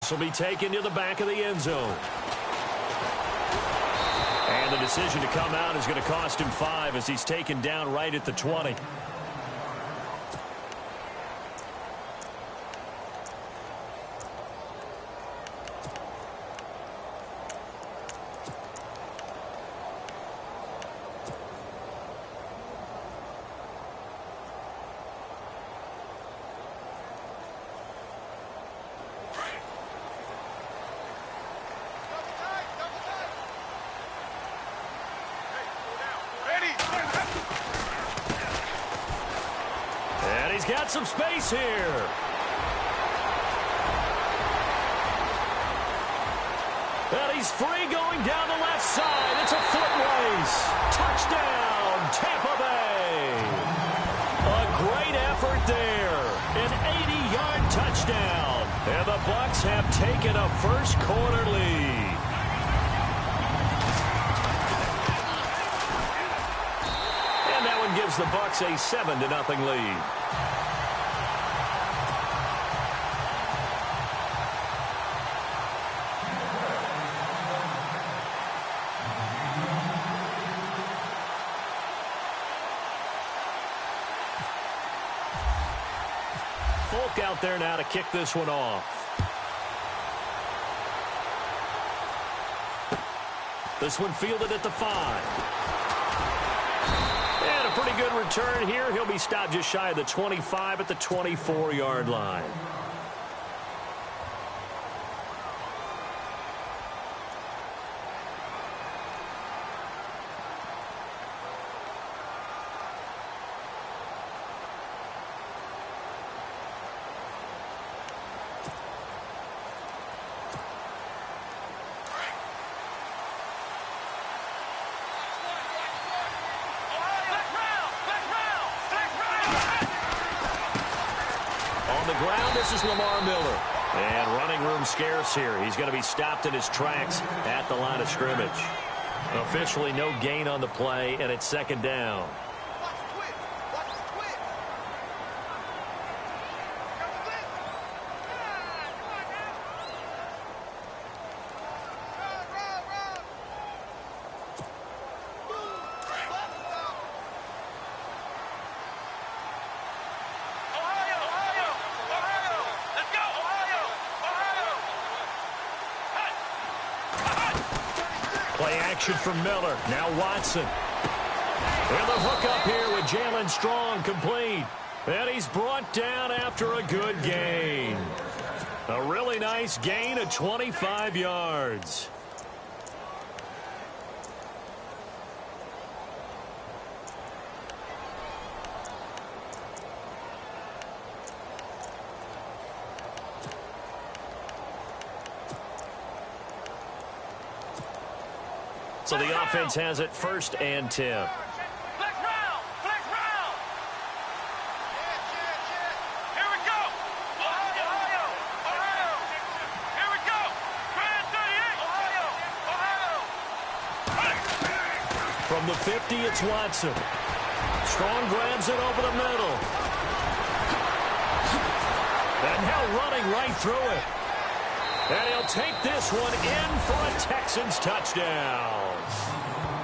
This will be taken to the back of the end zone. And the decision to come out is going to cost him 5 as he's taken down right at the 20. Got some space here. And he's free going down the left side. It's a foot race. Touchdown, Tampa Bay. A great effort there. An 80-yard touchdown. And the Bucs have taken a first-quarter lead. And that one gives the Bucs a 7-0 lead. Out there now to kick this one off. This one fielded at the 5. And a pretty good return here. He'll be stopped just shy of the 25 at the 24-yard line. This is Lamar Miller. And running room scarce here. He's going to be stopped in his tracks at the line of scrimmage. Officially no gain on the play, and it's second down. Play action from Miller. Now Watson. And the hook up here with Jalen Strong complete. And he's brought down after a good gain. A really nice gain of 25 yards. So the offense has it 1st and 10. Flex round! Flex round! Here we go! Ohio! Ohio! Here we go! Grand 38! Ohio! From the 50, it's Watson. Strong grabs it over the middle. And now running right through it. And he'll take this one in for a Texans touchdown.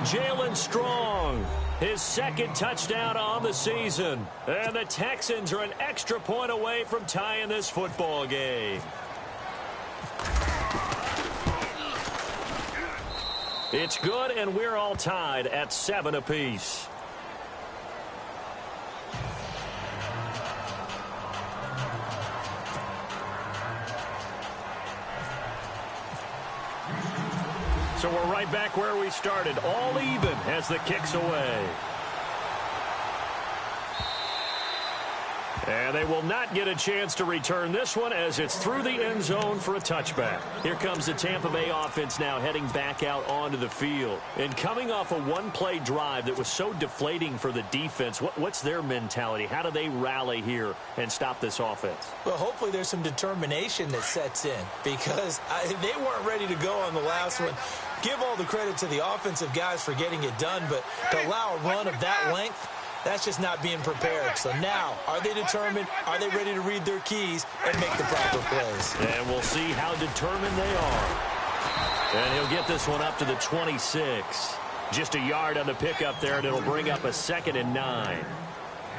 Jalen Strong, his 2nd touchdown on the season. And the Texans are an extra point away from tying this football game. It's good, and we're all tied at 7 apiece. So we're right back where we started, all even as the kick's away. And they will not get a chance to return this one as it's through the end zone for a touchback. Here comes the Tampa Bay offense now heading back out onto the field. And coming off a one-play drive that was so deflating for the defense, what's their mentality? How do they rally here and stop this offense? Well, hopefully there's some determination that sets in because they weren't ready to go on the last one. Give all the credit to the offensive guys for getting it done, but to allow a run of that length, That's just not being prepared. So now, are they determined? Are they ready to read their keys and make the proper plays? And we'll see how determined they are. And he'll get this one up to the 26. Just a yard on the pickup there, and it'll bring up a 2nd and 9.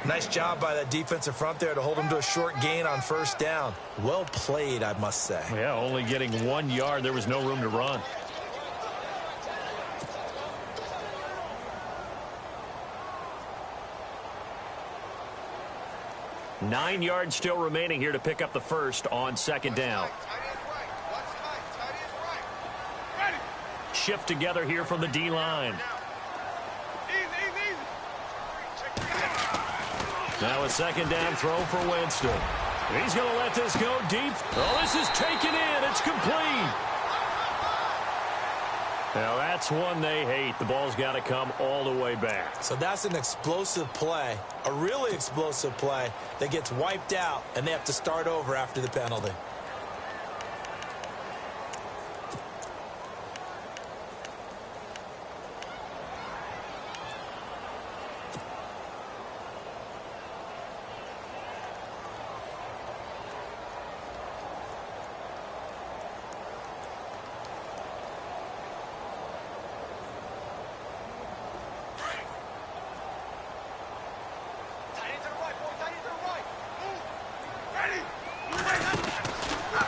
Nice job by that defensive front there to hold him to a short gain on first down. Well played, I must say. Yeah, only getting 1 yard. There was no room to run. Nine yards still remaining here to pick up the first on 2nd down. Shift together here from the D-line. Now a 2nd down throw for Winston. He's going to let this go deep. Oh, this is taken in. It's complete. Now that's one they hate. The ball's got to come all the way back. So that's an explosive play, a really explosive play that gets wiped out, and they have to start over after the penalty.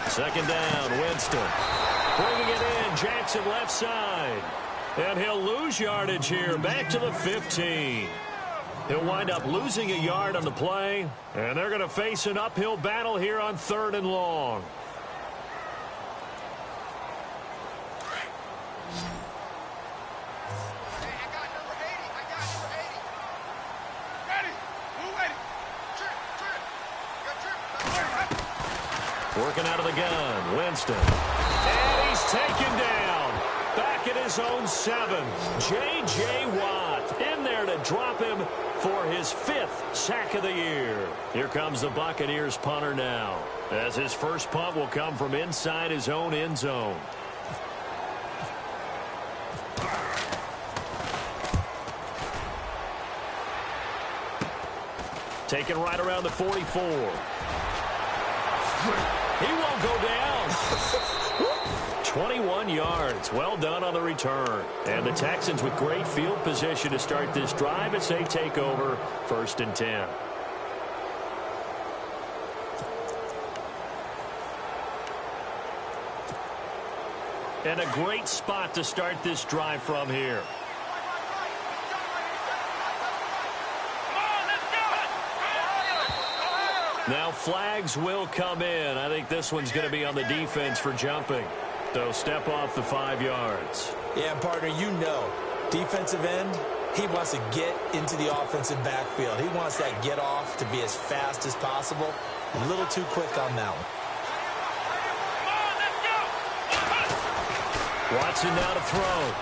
Second down, Winston. Bringing it in, Jackson left side. And he'll lose yardage here, back to the 15. He'll wind up losing a yard on the play, and they're going to face an uphill battle here on 3rd and long. Working out of the gun, Winston. And he's taken down. Back at his own 7. J.J. Watt in there to drop him for his 5th sack of the year. Here comes the Buccaneers punter now, as his first punt will come from inside his own end zone. Taken right around the 44. He won't go down. 21 yards. Well done on the return. And the Texans with great field position to start this drive as they take over 1st and 10. And a great spot to start this drive from here. Now flags will come in. I think this one's going to be on the defense for jumping. So step off the 5 yards. Yeah, partner, you know, defensive end, he wants to get into the offensive backfield. He wants that get off to be as fast as possible. A little too quick on that one. Watson now to throw.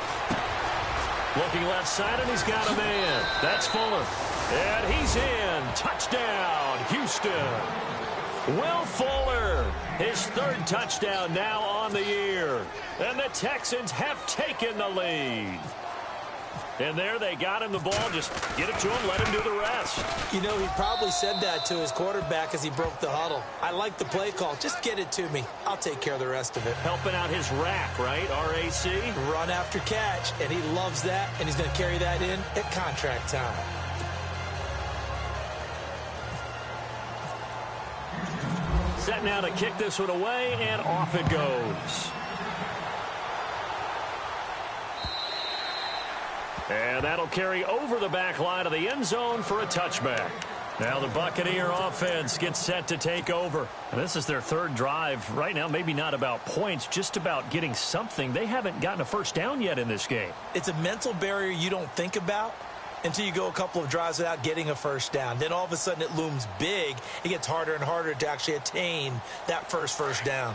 Looking left side, and he's got a man. That's Fuller. And he's in. Touchdown, Houston. Will Fuller, his 3rd touchdown now on the year. And the Texans have taken the lead. And there they got him the ball. Just get it to him, let him do the rest. You know, he probably said that to his quarterback as he broke the huddle. I like the play call. Just get it to me. I'll take care of the rest of it. Helping out his rack, right? R-A-C? Run after catch. And he loves that, and he's going to carry that in at contract time. Set now to kick this one away, and off it goes. And that'll carry over the back line of the end zone for a touchback. Now the Buccaneer offense gets set to take over. And this is their 3rd drive. Right now, maybe not about points, just about getting something. They haven't gotten a first down yet in this game. It's a mental barrier you don't think about until you go a couple of drives without getting a first down. Then all of a sudden it looms big. It gets harder and harder to actually attain that first down.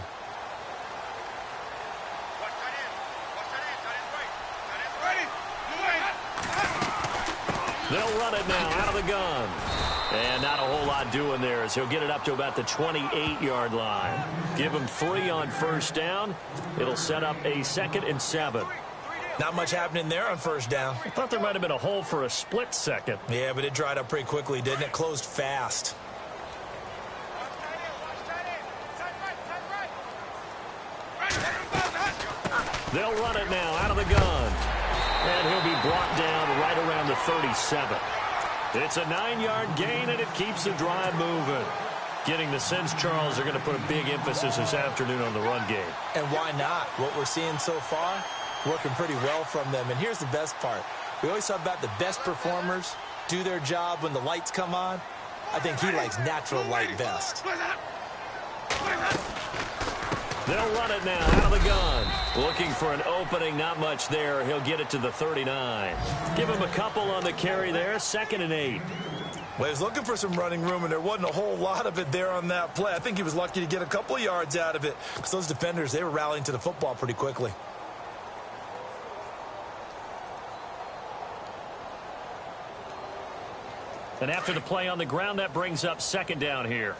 They'll run it now out of the gun. And not a whole lot doing there as he'll get it up to about the 28-yard line. Give him 3 on first down. It'll set up a 2nd and 7. Not much happening there on first down. I thought there might have been a hole for a split second. Yeah, but it dried up pretty quickly, didn't it? Closed fast. They'll run it now out of the gun. And he'll be brought down right around the 37. It's a 9-yard gain, and it keeps the drive moving. Getting the sense, Charles, are going to put a big emphasis this afternoon on the run game. And why not? What we're seeing so far, working pretty well from them. And here's the best part. We always talk about the best performers do their job when the lights come on. I think he likes natural light best. They'll run it now out of the gun. Looking for an opening, not much there. He'll get it to the 39. Give him a couple on the carry there, 2nd and 8. Well, he was looking for some running room, and there wasn't a whole lot of it there on that play. I think he was lucky to get a couple of yards out of it because those defenders, they were rallying to the football pretty quickly. And after the play on the ground, that brings up 2nd down here.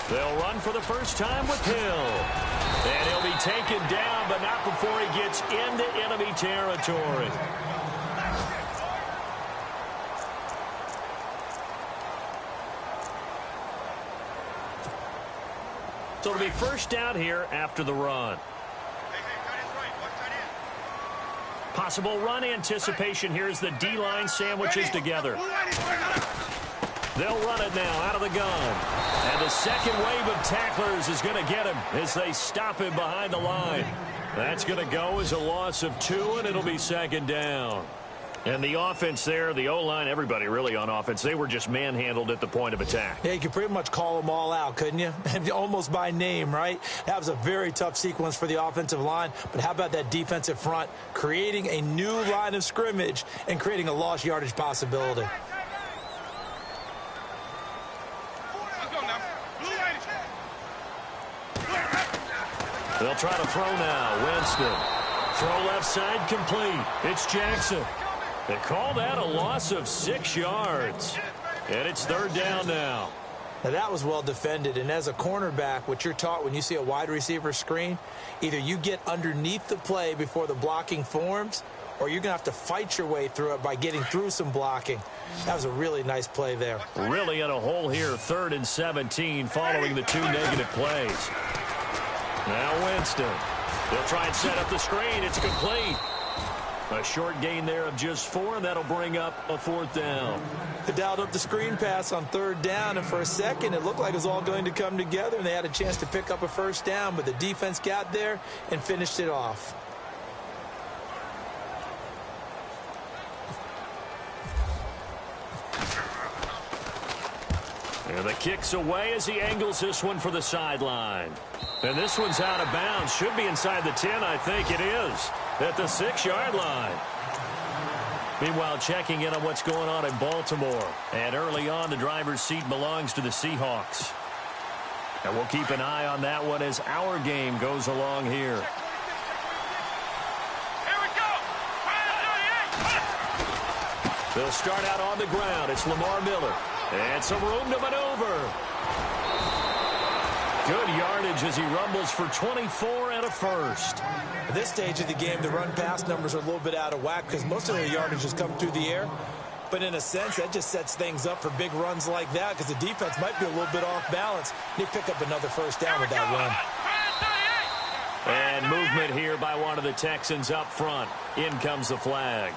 They'll run for the first time with Hill. And he'll be taken down, but not before he gets into enemy territory. So it'll be first down here after the run. Possible run anticipation here as the D-line sandwiches together. They'll run it now out of the gun. And the second wave of tacklers is going to get him as they stop him behind the line. That's going to go as a loss of 2, and it'll be 2nd down. And the offense there, the O-line, everybody really on offense, they were just manhandled at the point of attack. Yeah, you could pretty much call them all out, couldn't you? Almost by name, right? That was a very tough sequence for the offensive line. But how about that defensive front creating a new line of scrimmage and creating a lost yardage possibility? They'll try to throw now. Winston. Throw left side complete. It's Jackson. They call that a loss of 6 yards. And it's 3rd down now. Now, that was well defended. And as a cornerback, what you're taught when you see a wide receiver screen, either you get underneath the play before the blocking forms, or you're going to have to fight your way through it by getting through some blocking. That was a really nice play there. Really in a hole here, 3rd and 17 following the 2 negative plays. Now Winston. They'll try and set up the screen. It's complete. A short gain there of just 4, and that'll bring up a 4th down. They dialed up the screen pass on 3rd down, and for a second it looked like it was all going to come together, and they had a chance to pick up a 1st down, but the defense got there and finished it off. And the kick's away as he angles this one for the sideline. And this one's out of bounds. Should be inside the 10, I think it is. At the 6-yard line. Meanwhile, checking in on what's going on in Baltimore. And early on, the driver's seat belongs to the Seahawks. And we'll keep an eye on that one as our game goes along here. Here we go. They'll start out on the ground. It's Lamar Miller. And some room to maneuver. Good yardage as he rumbles for 24 and a 1st. At this stage of the game, the run-pass numbers are a little bit out of whack because most of the yardage has come through the air. But in a sense, that just sets things up for big runs like that because the defense might be a little bit off balance. They pick up another 1st down with that run. And movement here by one of the Texans up front. In comes the flag.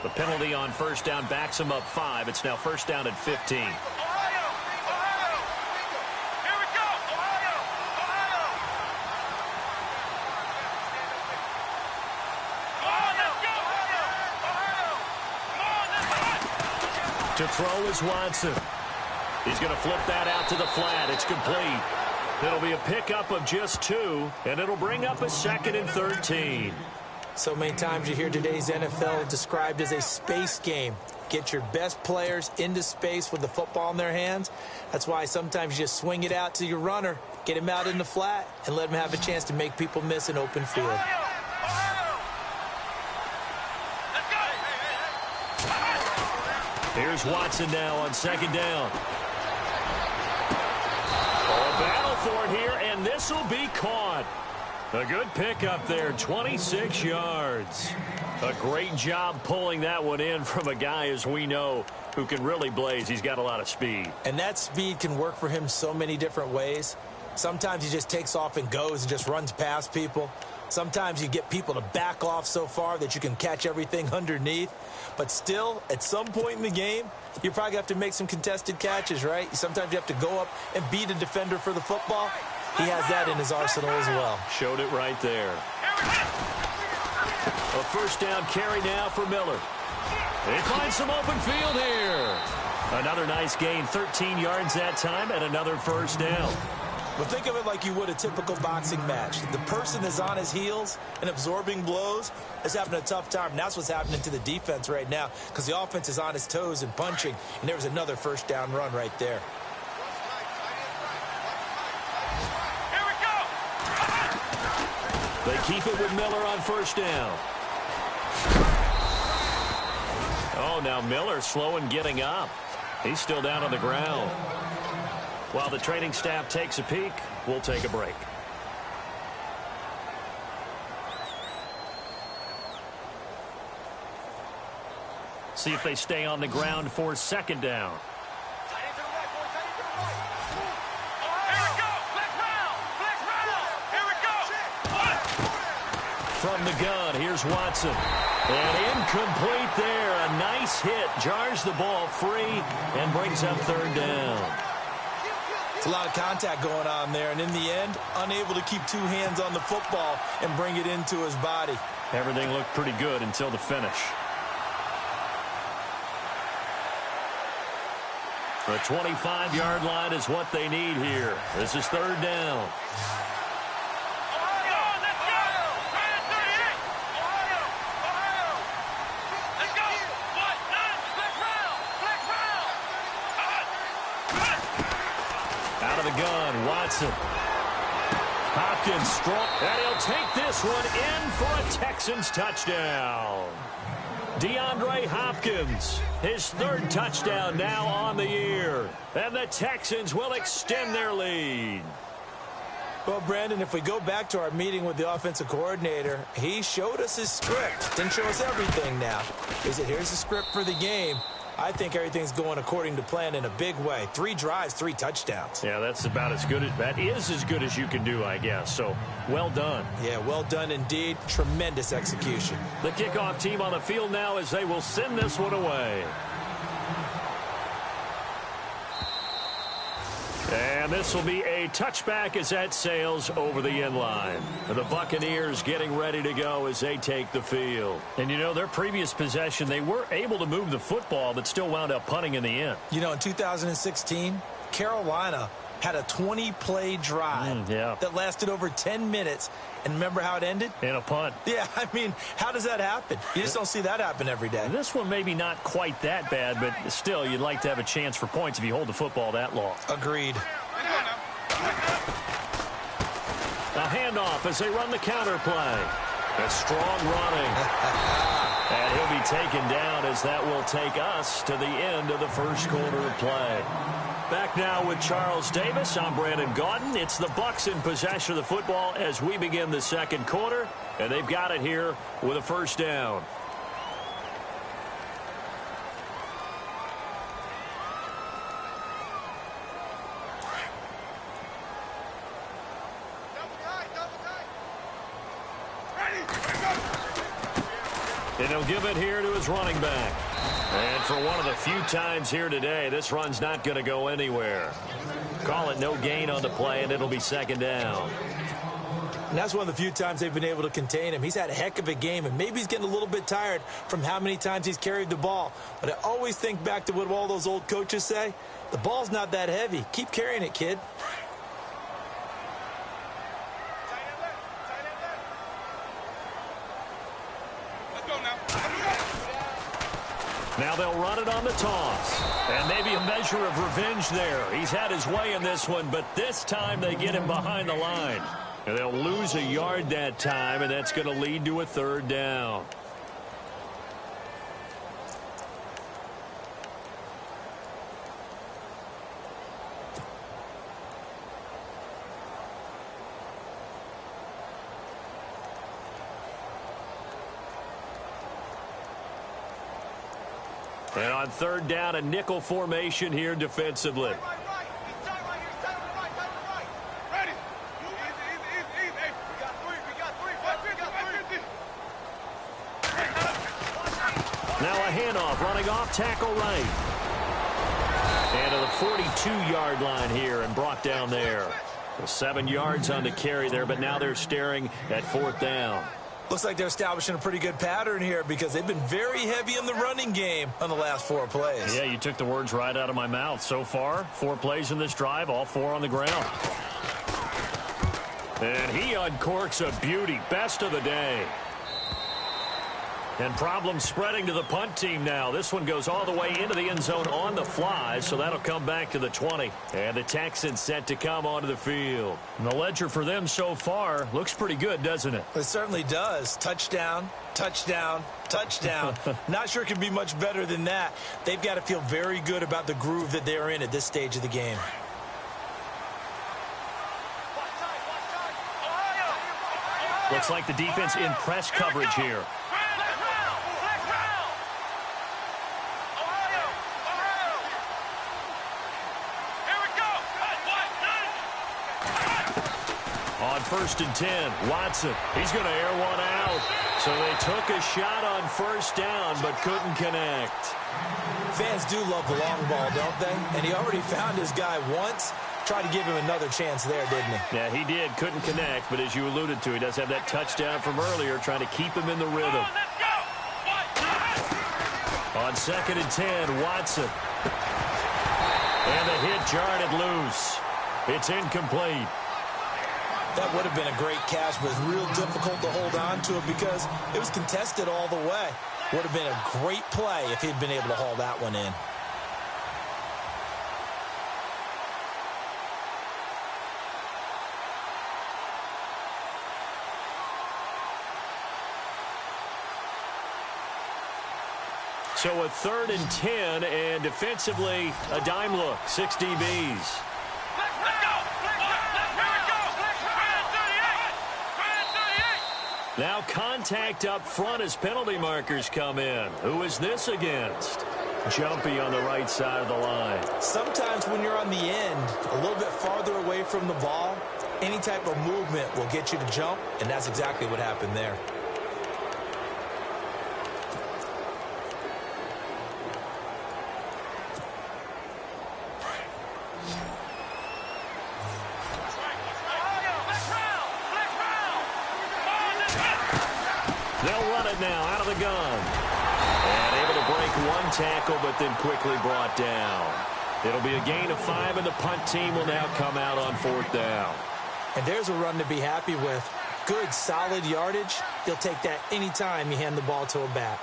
The penalty on 1st down backs him up 5. It's now 1st down and 15. Ohio! Ohio! Here we go! Ohio! Ohio! Come on, let's go! Ohio! Ohio! Come on, let's go! To throw is Watson. He's going to flip that out to the flat. It's complete. It'll be a pickup of just 2, and it'll bring up a 2nd and 13. So many times you hear today's NFL described as a space game. Get your best players into space with the football in their hands. That's why sometimes you just swing it out to your runner, get him out in the flat, and let him have a chance to make people miss an open field. Here's Watson now on second down. A battle for it here, and this will be caught. A good pickup there, 26 yards. A great job pulling that one in from a guy, as we know, who can really blaze. He's got a lot of speed. And that speed can work for him so many different ways. Sometimes he just takes off and goes and just runs past people. Sometimes you get people to back off so far that you can catch everything underneath. But still, at some point in the game, you probably have to make some contested catches, right? Sometimes you have to go up and beat a defender for the football. He has that in his arsenal as well. Showed it right there. A first down carry now for Miller. They find some open field here. Another nice gain, 13 yards that time, and another first down. Well, think of it like you would a typical boxing match. The person is on his heels and absorbing blows is having a tough time. And that's what's happening to the defense right now because the offense is on his toes and punching. And there was another first down run right there. Here we go. They keep it with Miller on first down. Oh, now Miller slow in getting up. He's still down on the ground. While the training staff takes a peek, we'll take a break. See if they stay on the ground for second down. From the gun, here's Watson. And incomplete there. A nice hit. Jars the ball free and brings up third down. It's a lot of contact going on there, and in the end, unable to keep two hands on the football and bring it into his body. Everything looked pretty good until the finish. The 25-yard line is what they need here. This is third down. Out of the gun, Watson. Hopkins strong, and he'll take this one in for a Texans touchdown. DeAndre Hopkins, his third touchdown now on the year. And the Texans will extend their lead. Well, Brandon, if we go back to our meeting with the offensive coordinator, he showed us his script. Didn't show us everything now. He said, here's the script for the game. I think everything's going according to plan in a big way. 3 drives, 3 touchdowns. Yeah, that's about as good as that is as good as you can do, I guess. So, well done. Yeah, well done indeed. Tremendous execution. The kickoff team on the field now as they will send this one away. And this will be a touchback as that sails over the end line. The Buccaneers getting ready to go as they take the field. And, you know, their previous possession, they were able to move the football but still wound up punting in the end. You know, in 2016, Carolina had a 20-play drive that lasted over 10 minutes. And remember how it ended? In a punt. Yeah, I mean, how does that happen? You just don't see that happen every day. This one maybe not quite that bad, but still, you'd like to have a chance for points if you hold the football that long. Agreed. A handoff as they run the counter play. A strong running. And he'll be taken down as that will take us to the end of the first quarter of play. Back now with Charles Davis. I'm Brandon Gaudin. It's the Bucs in possession of the football as we begin the second quarter. And they've got it here with a first down. And he'll give it here to his running back. And for one of the few times here today, this run's not going to go anywhere. Call it no gain on the play, and it'll be second down. And that's one of the few times they've been able to contain him. He's had a heck of a game, and maybe he's getting a little bit tired from how many times he's carried the ball. But I always think back to what all those old coaches say. The ball's not that heavy. Keep carrying it, kid. Now they'll run it on the toss. And maybe a measure of revenge there. He's had his way in this one, but this time they get him behind the line. And they'll lose a yard that time, and that's going to lead to a third down. And on third down, a nickel formation here defensively. Now a handoff, running off tackle right. And to the 42-yard line here and brought down there. 7 yards on the carry there, but now they're staring at fourth down. Looks like they're establishing a pretty good pattern here because they've been very heavy in the running game on the last 4 plays. Yeah, you took the words right out of my mouth. So far, 4 plays in this drive, all 4 on the ground. And he uncorks a beauty. Best of the day. And problems spreading to the punt team now. This one goes all the way into the end zone on the fly, so that'll come back to the 20. And the Texans set to come onto the field. And the ledger for them so far looks pretty good, doesn't it? It certainly does. Touchdown, touchdown, touchdown. Not sure it can be much better than that. They've got to feel very good about the groove that they're in at this stage of the game. Looks like the defense in press coverage here. On 1st and 10, Watson. He's going to air one out. So they took a shot on first down, but couldn't connect. Fans do love the long ball, don't they? And he already found his guy once. Tried to give him another chance there, didn't he? Yeah, he did. Couldn't connect, but as you alluded to, he does have that touchdown from earlier, trying to keep him in the rhythm. On 2nd and 10, Watson. And the hit jarred it loose. It's incomplete. That would have been a great catch, but it's real difficult to hold on to it because it was contested all the way. Would have been a great play if he'd been able to haul that one in. So a 3rd and 10, and defensively, a dime look, 6 DBs. Now contact up front as penalty markers come in. Who is this against? Jumpy on the right side of the line. Sometimes when you're on the end, a little bit farther away from the ball, any type of movement will get you to jump, and that's exactly what happened there. They'll run it now out of the gun. And able to break one tackle, but then quickly brought down. It'll be a gain of 5, and the punt team will now come out on 4th down. And there's a run to be happy with. Good, solid yardage. You'll take that anytime you hand the ball to a back.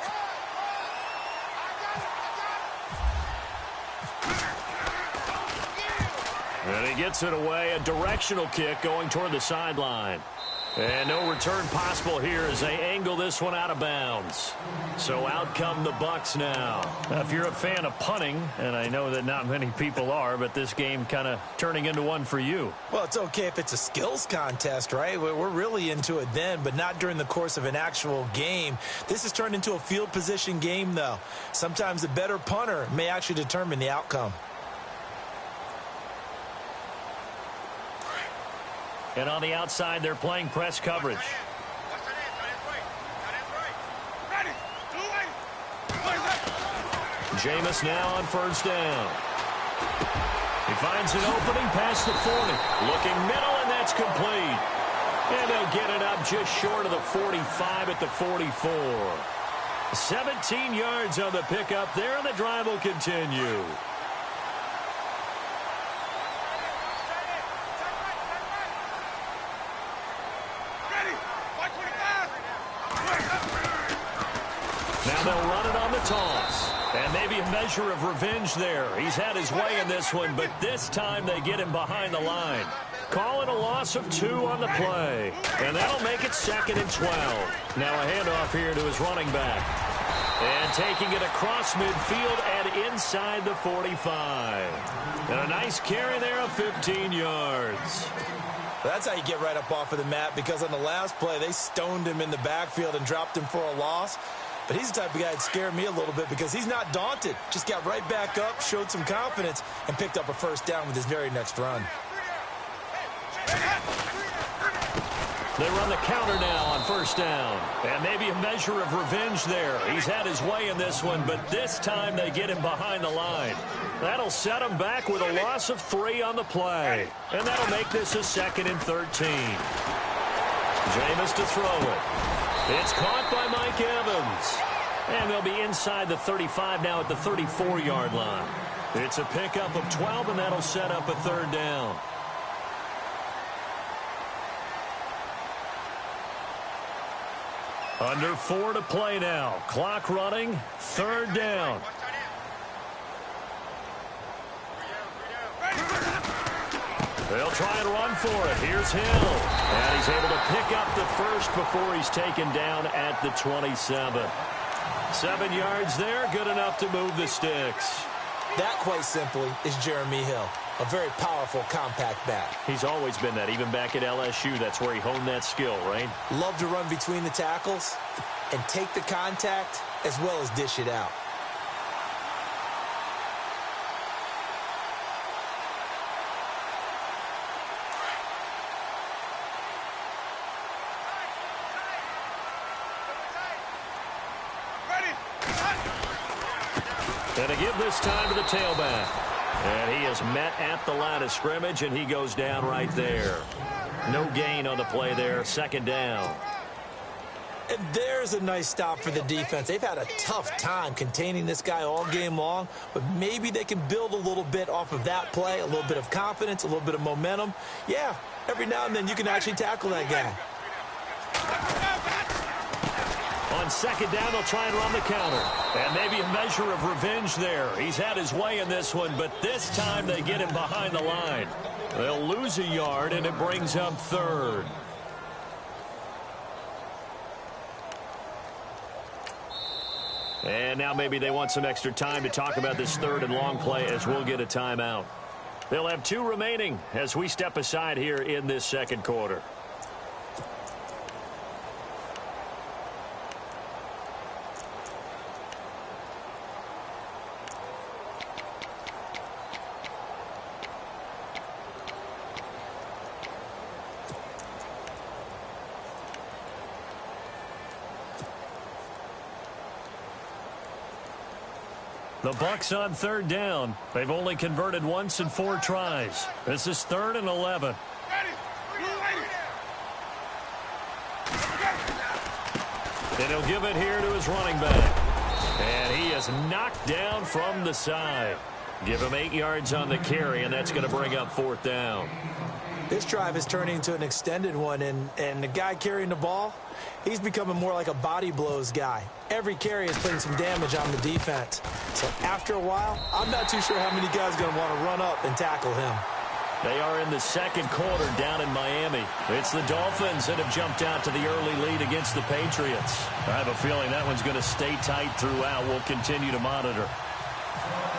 And he gets it away. A directional kick going toward the sideline. And no return possible here as they angle this one out of bounds. So out come the Bucs now. Now, if you're a fan of punting, and I know that not many people are, but this game kind of turning into one for you. Well, it's okay if it's a skills contest, right? We're really into it then, but not during the course of an actual game. This has turned into a field position game, though. Sometimes the better punter may actually determine the outcome. And on the outside, they're playing press coverage. Jameis now on first down. He finds an opening past the 40. Looking middle, and that's complete. And they'll get it up just short of the 45 at the 44. 17 yards on the pickup there, and the drive will continue. Now they'll run it on the toss. And maybe a measure of revenge there. He's had his way in this one, but this time they get him behind the line. Calling a loss of 2 on the play. And that'll make it 2nd and 12. Now a handoff here to his running back. And taking it across midfield and inside the 45. And a nice carry there of 15 yards. That's how you get right up off of the mat, because on the last play, they stoned him in the backfield and dropped him for a loss. But he's the type of guy that scared me a little bit because he's not daunted. Just got right back up, showed some confidence, and picked up a first down with his very next run. They run the counter now on first down. And maybe a measure of revenge there. He's had his way in this one, but this time they get him behind the line. That'll set him back with a loss of 3 on the play. And that'll make this a 2nd and 13. Jameis to throw it. It's caught by Mike Evans. And they'll be inside the 35 now at the 34-yard line. It's a pickup of 12, and that'll set up a 3rd down. Under 4 to play now. Clock running. 3rd down. They'll try and run for it. Here's Hill. And he's able to pick up the first before he's taken down at the 27. 7 yards there. Good enough to move the sticks. That, quite simply, is Jeremy Hill. A very powerful, compact back. He's always been that. Even back at LSU, that's where he honed that skill, right? Love to run between the tackles and take the contact as well as dish it out. And a give this time to the tailback. And he is met at the line of scrimmage, and he goes down right there. No gain on the play there. 2nd down. And there's a nice stop for the defense. They've had a tough time containing this guy all game long, but maybe they can build a little bit off of that play, a little bit of confidence, a little bit of momentum. Yeah, every now and then you can actually tackle that guy. On 2nd down, they'll try and run the counter. And maybe a measure of revenge there. He's had his way in this one, but this time they get him behind the line. They'll lose a yard, and it brings up 3rd. And now maybe they want some extra time to talk about this 3rd and long play as we'll get a timeout. They'll have 2 remaining as we step aside here in this 2nd quarter. The Bucs on 3rd down. They've only converted once in 4 tries. This is 3rd and 11. And he'll give it here to his running back. And he is knocked down from the side. Give him 8 yards on the carry, and that's going to bring up 4th down. This drive is turning into an extended one, and the guy carrying the ball, he's becoming more like a body blows guy. Every carry is putting some damage on the defense. So after a while, I'm not too sure how many guys are going to want to run up and tackle him. They are in the 2nd quarter down in Miami. It's the Dolphins that have jumped out to the early lead against the Patriots. I have a feeling that one's going to stay tight throughout. We'll continue to monitor.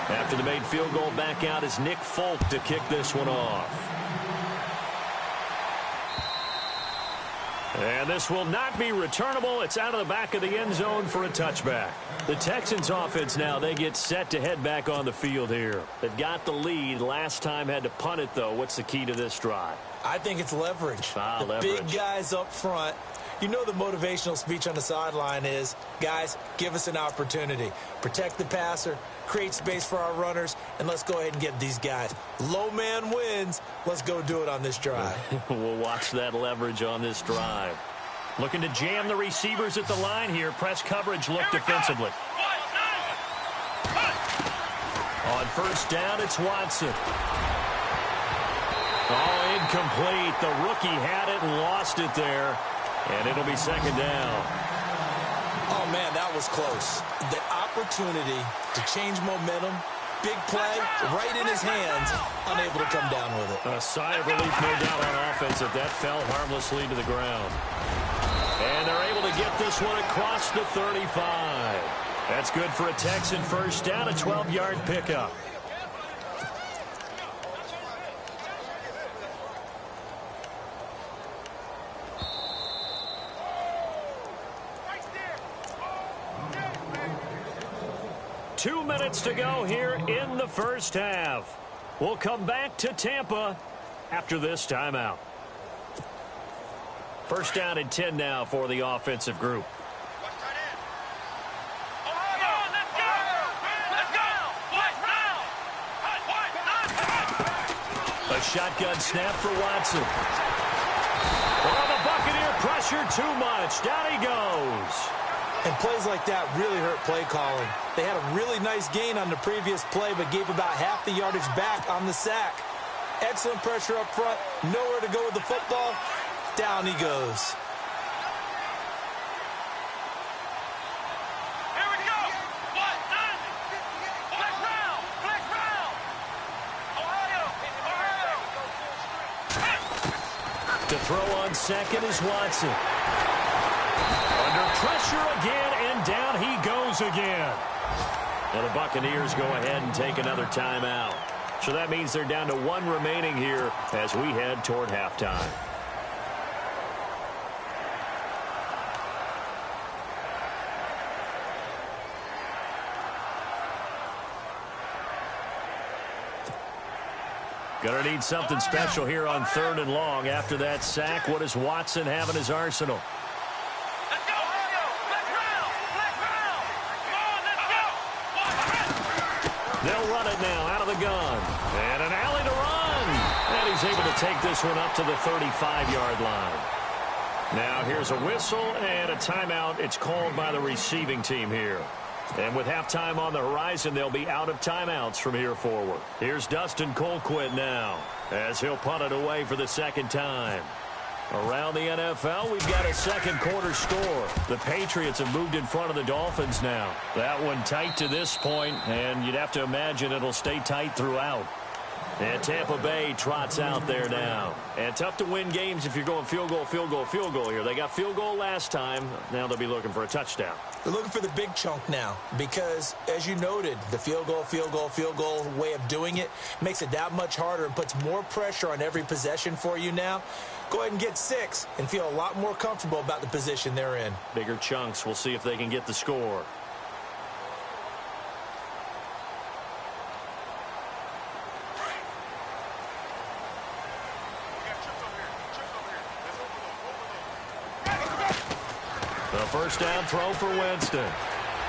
After the made field goal, back out is Nick Folk to kick this one off. And this will not be returnable. It's out of the back of the end zone for a touchback. The Texans offense now, they get set to head back on the field here. They've got the lead. Last time had to punt it, though. What's the key to this drive? I think it's leverage. Leverage. Big guys up front. You know the motivational speech on the sideline is, guys, give us an opportunity. Protect the passer, create space for our runners, and let's go ahead and get these guys. Low man wins. Let's go do it on this drive. We'll watch that leverage on this drive. Looking to jam the receivers at the line here. Press coverage look defensively. On 1st down, it's Watson. Oh, incomplete. The rookie had it and lost it there. And it'll be 2nd down. Oh, man, that was close. The opportunity to change momentum, big play, right in his hands, unable to come down with it. A sigh of relief, no doubt, on offense if that fell harmlessly to the ground. And they're able to get this one across the 35. That's good for a Texan first down, a 12-yard pickup. Two minutes to go here in the first half. We'll come back to Tampa after this timeout. First down and 10 now for the offensive group. A shotgun snap for Watson. Oh, the Buccaneer pressure too much. Down he goes. And plays like that really hurt play calling. They had a really nice gain on the previous play, but gave about half the yardage back on the sack. Excellent pressure up front. Nowhere to go with the football. Down he goes. Here we go. Flex round. Ohio. To throw on second is Watson. Under pressure again, and down he goes again. Now the Buccaneers go ahead and take another timeout. So that means they're down to one remaining here as we head toward halftime. Gonna need something special here on 3rd and long. After that sack, what does Watson have in his arsenal? They'll run it now out of the gun. And an alley to run. And he's able to take this one up to the 35-yard line. Now here's a whistle and a timeout. It's called by the receiving team here. And with halftime on the horizon, they'll be out of timeouts from here forward. Here's Dustin Colquitt now as he'll punt it away for the second time. Around the NFL, we've got a second quarter score. The Patriots have moved in front of the Dolphins now. That one tight to this point, and you'd have to imagine it'll stay tight throughout. And Tampa Bay trots out there now. And tough to win games if you're going field goal here. They got field goal last time. Now they'll be looking for a touchdown. They're looking for the big chunk now because, as you noted, the field goal way of doing it makes it that much harder and puts more pressure on every possession for you now. Go ahead and get 6 and feel a lot more comfortable about the position they're in. Bigger chunks. We'll see if they can get the score. The first down throw for Winston.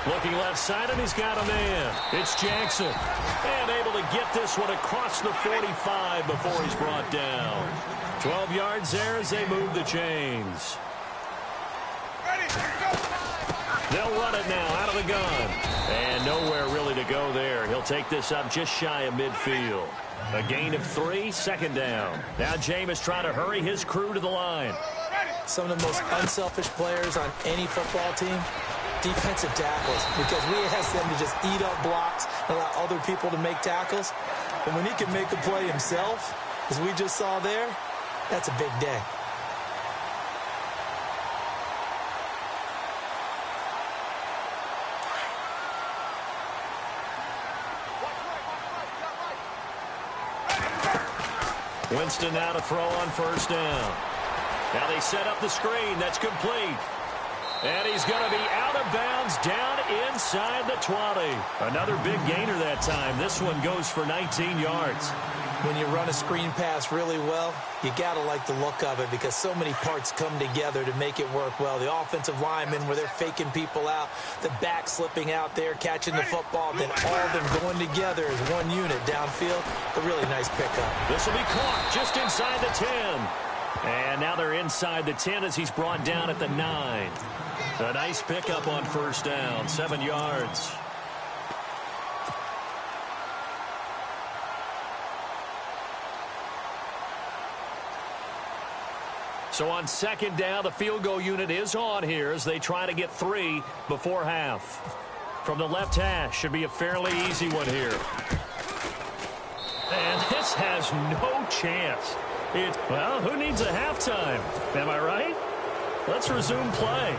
Looking left side, and he's got a man. It's Jackson. And able to get this one across the 45 before he's brought down. 12 yards there as they move the chains. They'll run it now out of the gun. And nowhere really to go there. He'll take this up just shy of midfield. A gain of 3, second down. Now Jameis trying to hurry his crew to the line. Some of the most unselfish players on any football team, defensive tackles, because we ask them to just eat up blocks and allow other people to make tackles. But when he can make a play himself, as we just saw there, that's a big day. Winston now to throw on first down. Now they set up the screen. That's complete. And he's going to be out of bounds down inside the 20. Another big gainer that time. This one goes for 19 yards. When you run a screen pass really well, you got to like the look of it because so many parts come together to make it work well. The offensive linemen where they're faking people out, the back slipping out there, catching the football, then all of them going together as one unit downfield. A really nice pickup. This will be caught just inside the 10. And now they're inside the 10 as he's brought down at the 9. A nice pickup on first down, 7 yards. So on second down, the field goal unit is on here as they try to get 3 before half. From the left hash, should be a fairly easy one here. And this has no chance. Well, who needs a halftime? Am I right? Let's resume play.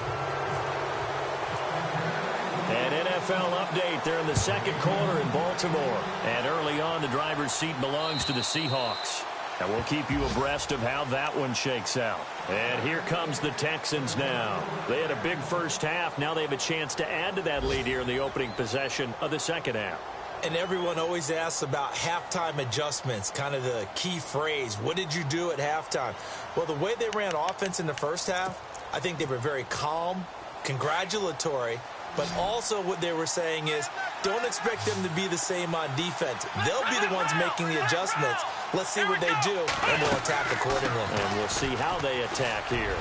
An NFL update. They're in the second quarter in Baltimore. And early on, the driver's seat belongs to the Seahawks. And we'll keep you abreast of how that one shakes out. And here comes the Texans now. They had a big first half. Now they have a chance to add to that lead here in the opening possession of the second half. And everyone always asks about halftime adjustments, kind of the key phrase. What did you do at halftime? Well, the way they ran offense in the first half, I think they were very calm, congratulatory, but also what they were saying is don't expect them to be the same on defense. They'll be the ones making the adjustments. Let's see what they do, and we'll attack accordingly. And we'll see how they attack here.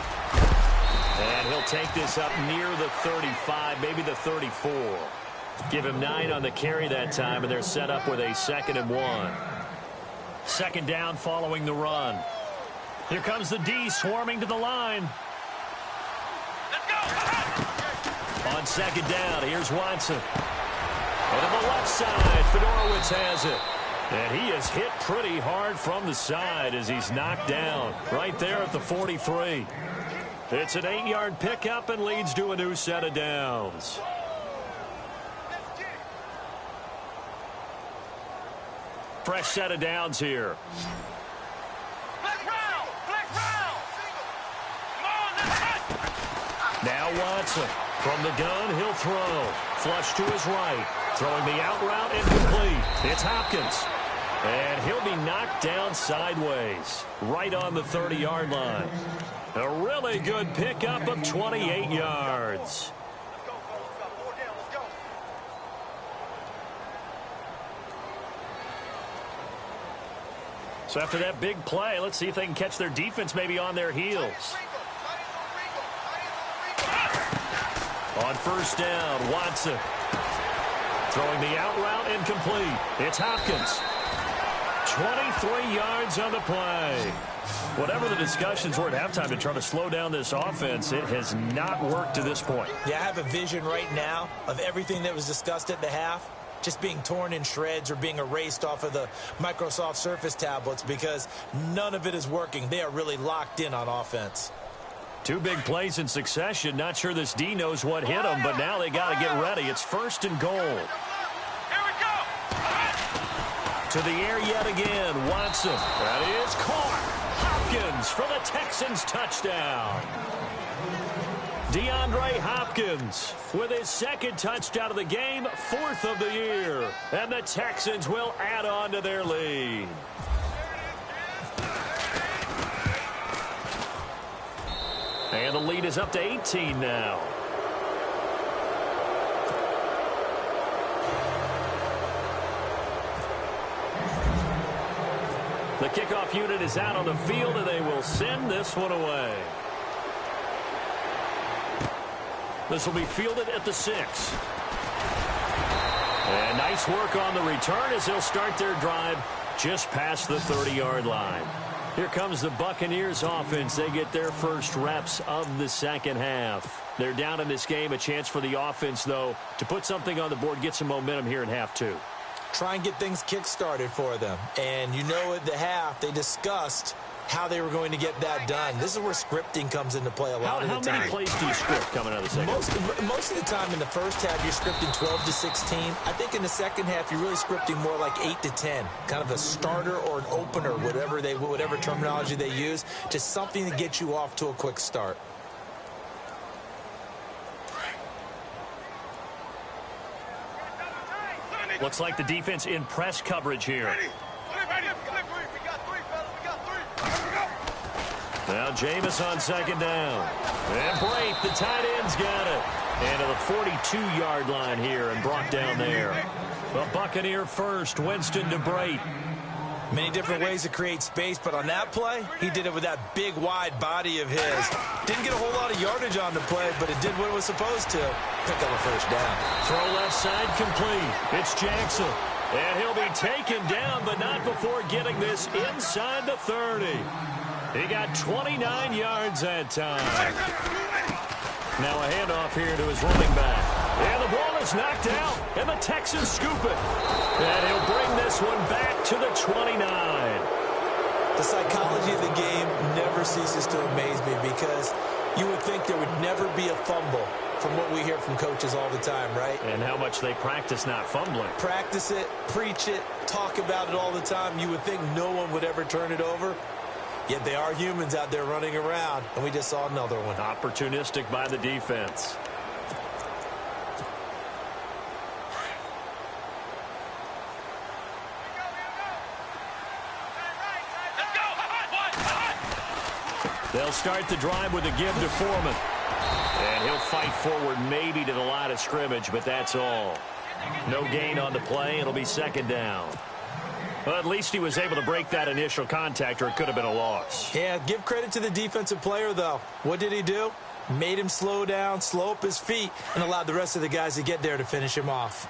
And he'll take this up near the 35, maybe the 34. Give him 9 on the carry that time, and they're set up with a 2nd and 1. Second down following the run. Here comes the D swarming to the line. Let's go. On second down, here's Watson. And to the left side, Fedorowicz has it. And he is hit pretty hard from the side as he's knocked down right there at the 43. It's an 8-yard pickup and leads to a new set of downs. Fresh set of downs here. Flex round. Flex round. Come on, let's run. Now Watson. From the gun, he'll throw. Flush to his right. Throwing the out route incomplete. It's Hopkins. And he'll be knocked down sideways. Right on the 30-yard line. A really good pickup of 28 yards. So after that big play, let's see if they can catch their defense maybe on their heels. On first down, Watson. Throwing the out route incomplete. It's Hopkins. 23 yards on the play. Whatever the discussions were at halftime to try to slow down this offense, it has not worked to this point. Yeah, I have a vision right now of everything that was discussed at the half just being torn in shreds or being erased off of the Microsoft Surface tablets because none of it is working. They are really locked in on offense. 2 big plays in succession. Not sure this D knows what hit them, but now they got to get ready. It's 1st and goal. Here we go. To the air yet again. Watson. That is caught. Hopkins for the Texans touchdown. DeAndre Hopkins with his 2nd touchdown of the game, 4th of the year. And the Texans will add on to their lead. And the lead is up to 18 now. The kickoff unit is out on the field, and they will send this one away. This will be fielded at the 6. And nice work on the return as they'll start their drive just past the 30-yard line. Here comes the Buccaneers offense. They get their first reps of the second half. They're down in this game. A chance for the offense, though, to put something on the board, get some momentum here in half 2. Try and get things kick-started for them. And you know at the half, they discussed how they were going to get that done. This is where scripting comes into play a lot of the time. How many plays do you script coming out of the second half? Most of the time in the first half, you're scripting 12 to 16. I think in the second half, you're really scripting more like 8 to 10. Kind of a starter or an opener, whatever terminology they use. Just something to get you off to a quick start. Looks like the defense in press coverage here. Now Jameis on second down. And Brate, the tight end's got it. And to the 42-yard line here and brought down there. The Buccaneer first, Winston to Brate. Many different ways to create space, but on that play, he did it with that big, wide body of his. Didn't get a whole lot of yardage on the play, but it did what it was supposed to. Pick up a first down. Throw left side complete. It's Jackson. And he'll be taken down, but not before getting this inside the 30. He got 29 yards that time. Now a handoff here to his running back. And the ball is knocked out, and the Texans scoop it. And he'll bring this one back to the 29. The psychology of the game never ceases to amaze me because you would think there would never be a fumble from what we hear from coaches all the time, right? And how much they practice not fumbling. Practice it, preach it, talk about it all the time. You would think no one would ever turn it over. Yet they are humans out there running around, and we just saw another one. Opportunistic by the defense. They'll start the drive with a give to Foreman. And he'll fight forward maybe to the line of scrimmage, but that's all. No gain on the play. It'll be second down. Well, at least he was able to break that initial contact, or it could have been a loss. Yeah, give credit to the defensive player, though. What did he do? Made him slow down, slow up his feet, and allowed the rest of the guys to get there to finish him off.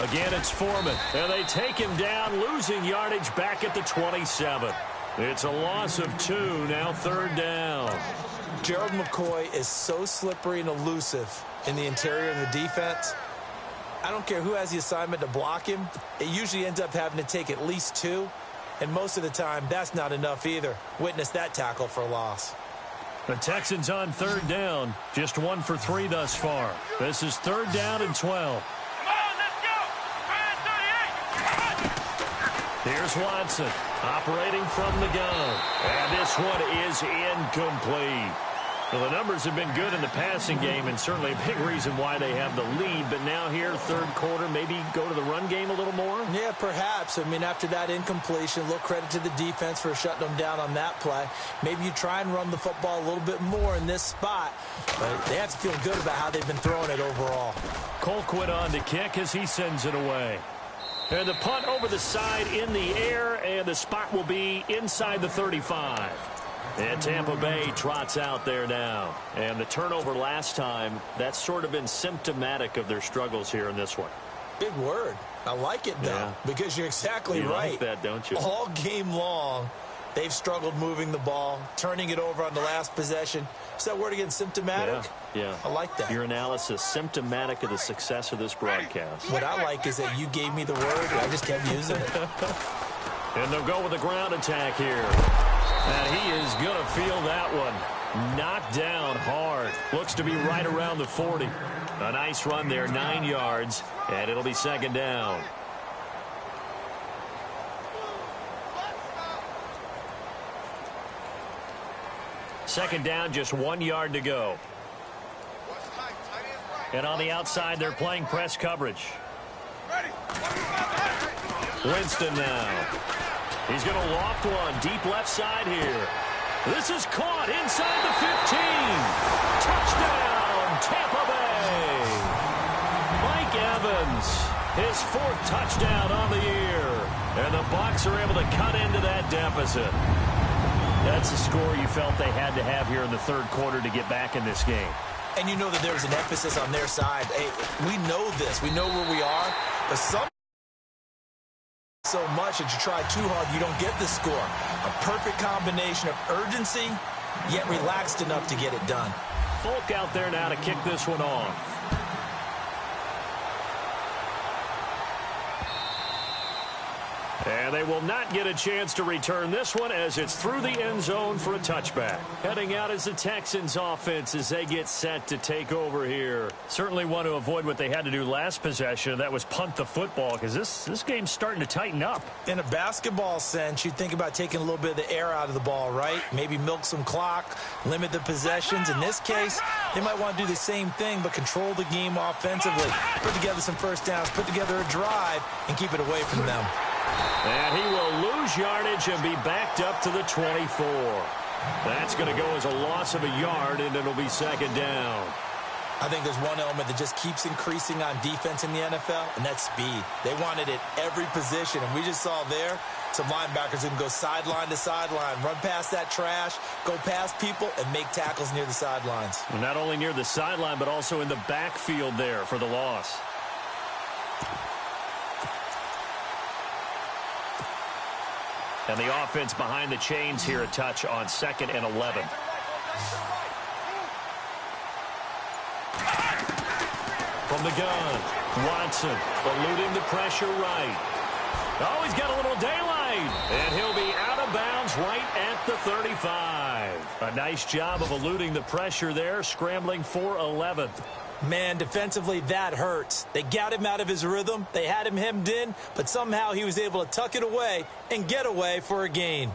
Again, it's Foreman, and they take him down, losing yardage back at the 27. It's a loss of 2, now third down. Gerald McCoy is so slippery and elusive in the interior of the defense. I don't care who has the assignment to block him. It usually ends up having to take at least 2, and most of the time, that's not enough either. Witness that tackle for a loss. The Texans on third down, just 1 for 3 thus far. This is third down and 12. Here's Watson, operating from the gun. And this one is incomplete. Well, the numbers have been good in the passing game, and certainly a big reason why they have the lead. But now here, third quarter, maybe go to the run game a little more? Yeah, perhaps. I mean, after that incompletion, a little credit to the defense for shutting them down on that play. Maybe you try and run the football a little bit more in this spot. But they have to feel good about how they've been throwing it overall. Colquitt on to kick as he sends it away. And the punt over the side in the air, and the spot will be inside the 35. And Tampa Bay trots out there now. And the turnover last time, that's sort of been symptomatic of their struggles here in this one. Big word. I like it, though, because you're exactly right. You like that, don't you? All game long, they've struggled moving the ball, turning it over on the last possession. Is that word again, symptomatic? Yeah. I like that. Your analysis, symptomatic of the success of this broadcast. What I like is that you gave me the word, and I just kept using it. And they'll go with a ground attack here. And he is going to feel that one. Knocked down hard. Looks to be right around the 40. A nice run there, 9 yards, and it'll be second down. Second down, just 1 yard to go. And on the outside, they're playing press coverage. Winston now. He's going to loft one deep left side here. This is caught inside the 15. Touchdown, Tampa Bay. Mike Evans, his 4th touchdown on the year. And the Bucs are able to cut into that deficit. That's the score you felt they had to have here in the third quarter to get back in this game. And you know that there's an emphasis on their side. Hey, we know this. We know where we are. But some so much that you try too hard, you don't get the score. A perfect combination of urgency, yet relaxed enough to get it done. Folk out there now to kick this one off. And they will not get a chance to return this one as it's through the end zone for a touchback. Heading out is the Texans offense as they get set to take over here. Certainly want to avoid what they had to do last possession. That was punt the football because this game's starting to tighten up. In a basketball sense, you think about taking a little bit of the air out of the ball, right? Maybe milk some clock, limit the possessions. In this case, they might want to do the same thing but control the game offensively. Put together some first downs, put together a drive, and keep it away from them. And he will lose yardage and be backed up to the 24. That's going to go as a loss of a yard, and it'll be second down. I think there's one element that just keeps increasing on defense in the NFL, and that's speed. They want it at every position, and we just saw there some linebackers who can go sideline to sideline, run past that trash, go past people, and make tackles near the sidelines. Well, not only near the sideline, but also in the backfield there for the loss. And the offense behind the chains here, a touch on 2nd and 11. From the gun, Watson eluding the pressure right. Oh, he's got a little daylight, and he'll be out of bounds right at the 35. A nice job of eluding the pressure there, scrambling for 11th. Man, defensively, that hurts. They got him out of his rhythm. They had him hemmed in, but somehow he was able to tuck it away and get away for a gain.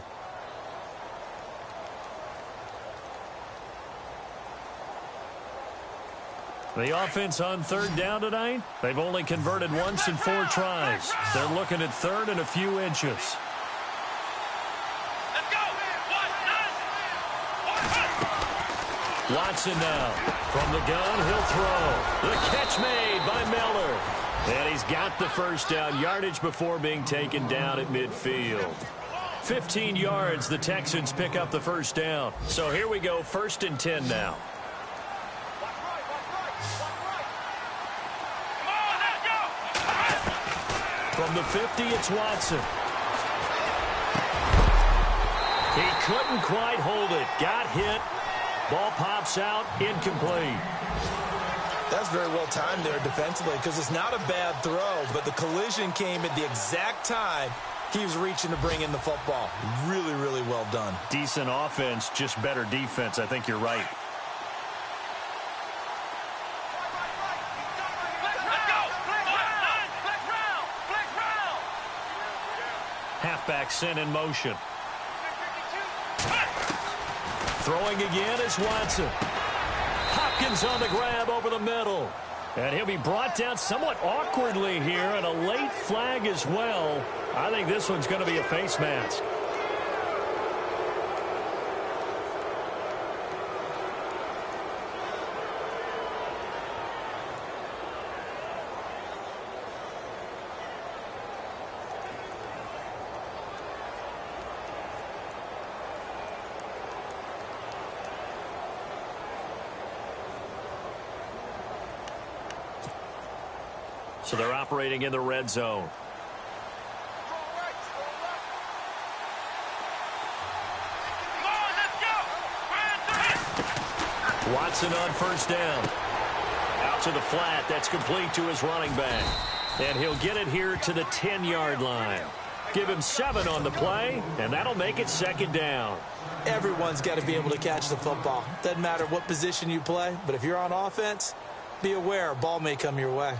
The offense on 3rd down tonight, they've only converted once in 4 tries. They're looking at 3rd and a few inches. Let's go. Watson now. From the gun, he'll throw. The catch made by Miller. And he's got the first down, yardage before being taken down at midfield. 15 yards, the Texans pick up the first down. So here we go, 1st and 10 now. From the 50, it's Watson. He couldn't quite hold it. Got hit. Ball pops out, incomplete. That's very well timed there defensively because it's not a bad throw, but the collision came at the exact time he was reaching to bring in the football. Really, really well done. Decent offense, just better defense. I think you're right. Halfback sent in motion. Throwing again is Watson. Hopkins on the grab over the middle. And he'll be brought down somewhat awkwardly here, and a late flag as well. I think this one's going to be a face mask. So they're operating in the red zone. Watson on 1st down. Out to the flat. That's complete to his running back. And he'll get it here to the 10-yard line. Give him 7 on the play, and that'll make it 2nd down. Everyone's got to be able to catch the football. Doesn't matter what position you play, but if you're on offense, be aware a ball may come your way.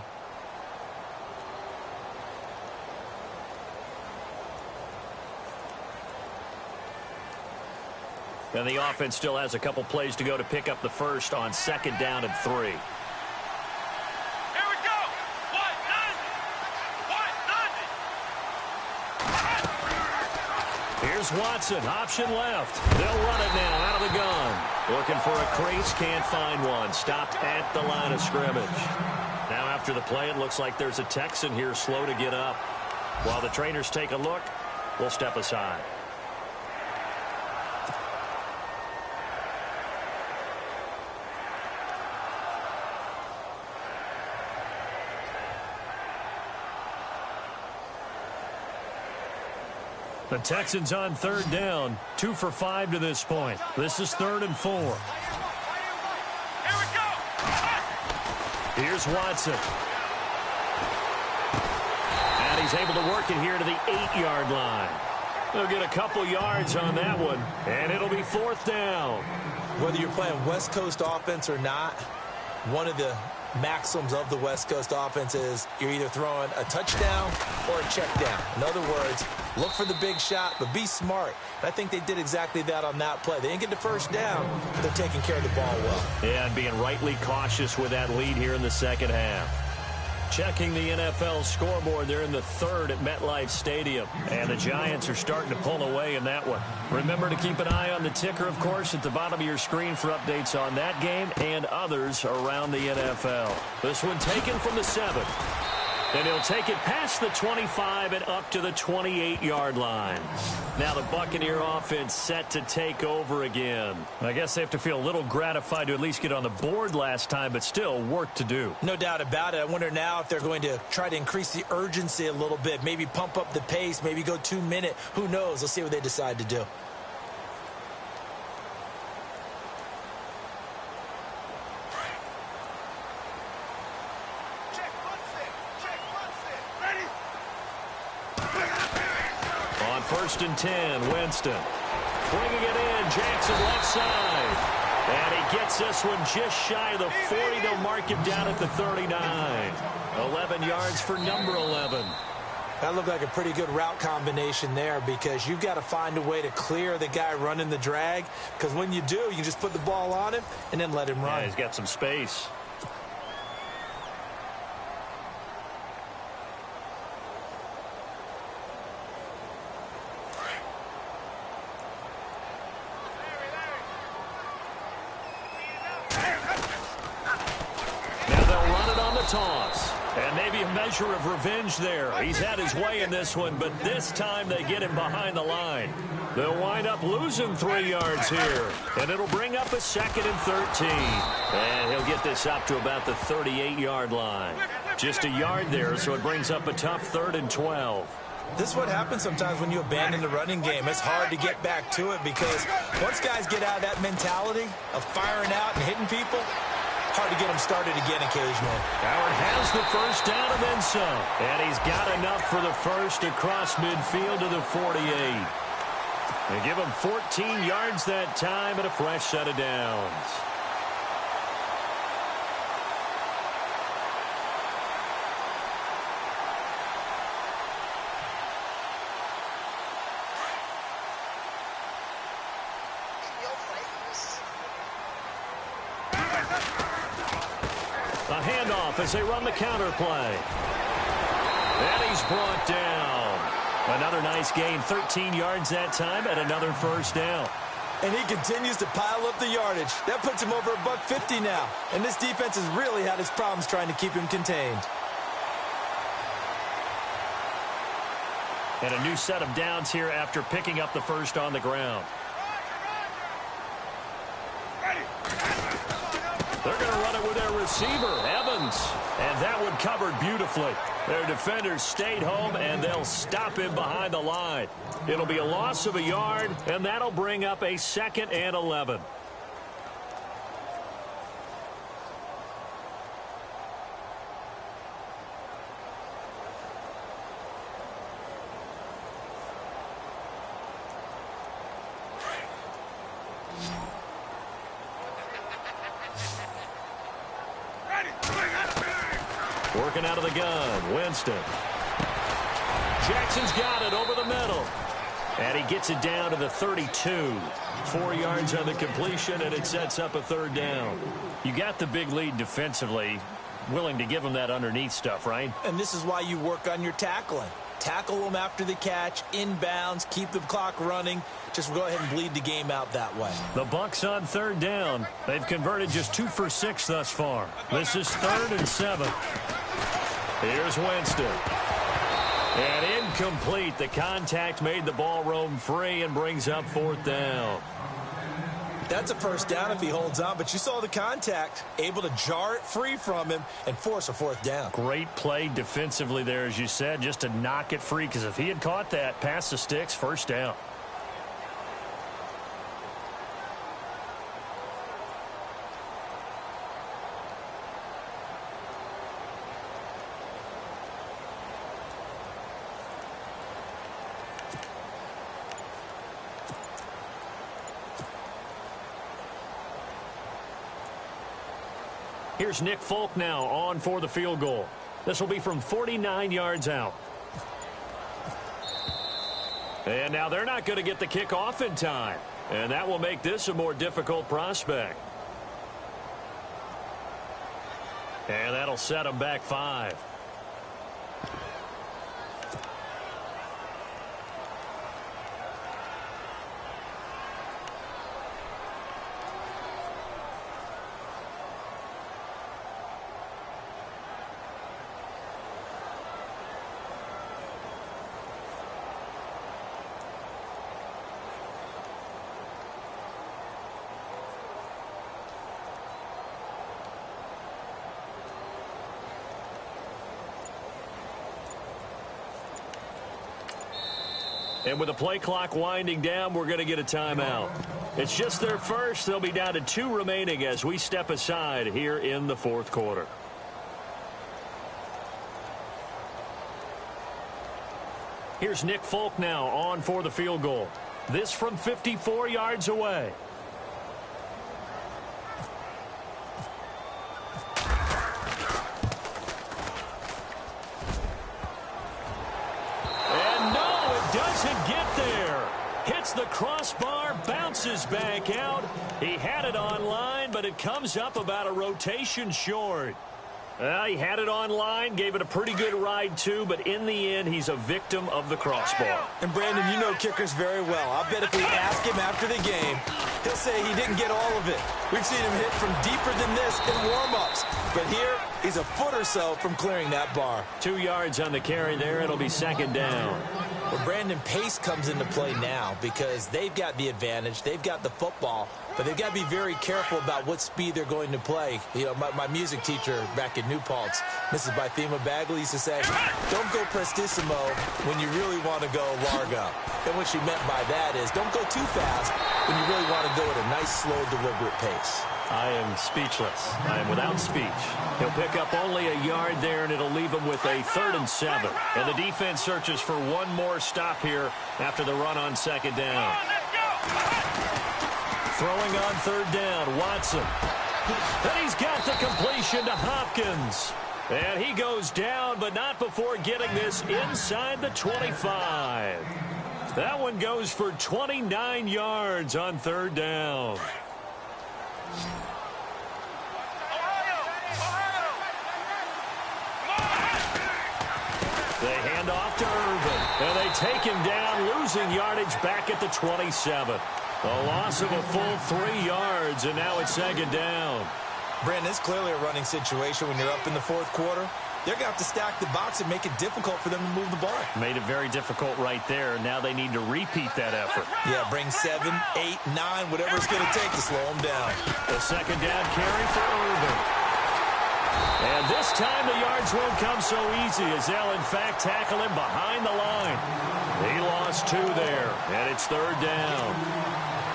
And the offense still has a couple plays to go to pick up the first on 2nd down and 3. Here we go. Here's Watson, option left. They'll run it now out of the gun. Looking for a crease, can't find one. Stopped at the line of scrimmage. Now after the play, it looks like there's a Texan here slow to get up. While the trainers take a look, we'll step aside. The Texans on 3rd down, 2 for 5 to this point. This is 3rd and 4. Here we go. Here's Watson. And he's able to work it here to the 8-yard line. They'll get a couple yards on that one, and it'll be 4th down. Whether you're playing West Coast offense or not, one of the maxims of the West Coast offense is you're either throwing a touchdown or a check down. In other words, look for the big shot, but be smart. And I think they did exactly that on that play. They didn't get the first down, but they're taking care of the ball well. Yeah, and being rightly cautious with that lead here in the 2nd half. Checking the NFL scoreboard, they're in the third at MetLife Stadium, and the Giants are starting to pull away in that one. Remember to keep an eye on the ticker, of course, at the bottom of your screen for updates on that game and others around the NFL. This one taken from the 7. And he'll take it past the 25 and up to the 28-yard line. Now the Buccaneer offense set to take over again. I guess they have to feel a little gratified to at least get on the board last time, but still work to do. No doubt about it. I wonder now if they're going to try to increase the urgency a little bit, maybe pump up the pace, maybe go 2-minute. Who knows? Let's see what they decide to do. First and 10, Winston. Bringing it in, Jackson left side. And he gets this one just shy of the 40. They'll mark him down at the 39. 11 yards for number 11. That looked like a pretty good route combination there because you've got to find a way to clear the guy running the drag. Because when you do, you can just put the ball on him and then let him run. Yeah, he's got some space. Toss. And maybe a measure of revenge there. He's had his way in this one, but this time they get him behind the line. They'll wind up losing 3 yards here. And it'll bring up a 2nd and 13. And he'll get this up to about the 38-yard line. Just a yard there, so it brings up a tough 3rd and 12. This is what happens sometimes when you abandon the running game. It's hard to get back to it because once guys get out of that mentality of firing out and hitting people, hard to get him started again occasionally. Howard has the first down and then some. And he's got enough for the first across midfield to the 48. They give him 14 yards that time and a fresh set of downs. A handoff as they run the counter play. And he's brought down. Another nice gain, 13 yards that time, and another first down. And he continues to pile up the yardage. That puts him over $150 now. And this defense has really had its problems trying to keep him contained. And a new set of downs here after picking up the first on the ground. They're going to run it with their receiver, Evans. And that one covered beautifully. Their defenders stayed home, and they'll stop him behind the line. It'll be a loss of a yard, and that'll bring up a 2nd and 11. Working out of the gun, Winston. Jackson's got it over the middle. And he gets it down to the 32. 4 yards on the completion, and it sets up a 3rd down. You got the big lead defensively. Willing to give him that underneath stuff, right? And this is why you work on your tackling. Tackle them after the catch, inbounds, keep the clock running. Just go ahead and bleed the game out that way. The Bucs on 3rd down. They've converted just 2 for 6 thus far. This is 3rd and 7. Here's Winston. And incomplete. The contact made the ball roam free and brings up 4th down. That's a first down if he holds on, but you saw the contact, able to jar it free from him and force a 4th down. Great play defensively there, as you said, just to knock it free, because if he had caught that, past the sticks, first down. Here's Nick Folk now on for the field goal. This will be from 49 yards out. And now they're not going to get the kick off in time. And that will make this a more difficult prospect. And that'll set them back 5. And with the play clock winding down, we're going to get a timeout. It's just their first. They'll be down to 2 remaining as we step aside here in the fourth quarter. Here's Nick Folk now on for the field goal. This from 54 yards away. Doesn't get there. Hits the crossbar, bounces back out. He had it online, but it comes up about a rotation short. He had it online, gave it a pretty good ride too, but in the end, he's a victim of the crossbar. And Brandon, you know kickers very well. I'll bet if we ask him after the game, he'll say he didn't get all of it. We've seen him hit from deeper than this in warm-ups. But here, he's a foot or so from clearing that bar. 2 yards on the carry there. It'll be second down. Well, Brandon, pace comes into play now because they've got the advantage. They've got the football, but they've got to be very careful about what speed they're going to play. You know, my music teacher back in New Paltz, Mrs. Bythema Bagley, used to say, don't go prestissimo when you really want to go largo. And what she meant by that is don't go too fast when you really want to go at a nice, slow, deliberate pace. I am speechless. I am without speech. He'll pick up only a yard there, and it'll leave him with a 3rd and 7. And the defense searches for one more stop here after the run on second down. Throwing on 3rd down, Watson. And he's got the completion to Hopkins. And he goes down, but not before getting this inside the 25. That one goes for 29 yards on 3rd down. They hand off to Irvin, and they take him down, losing yardage back at the 27. A loss of a full 3 yards, and now it's second down. Brandon, it's clearly a running situation when you're up in the fourth quarter. They're going to have to stack the box and make it difficult for them to move the ball. Made it very difficult right there. Now they need to repeat that effort. Yeah, bring 7, 8, 9, whatever it's going to take to slow them down. The second down carry for Irvin. And this time the yards won't come so easy as they'll, in fact, tackle him behind the line. He lost 2 there, and it's 3rd down.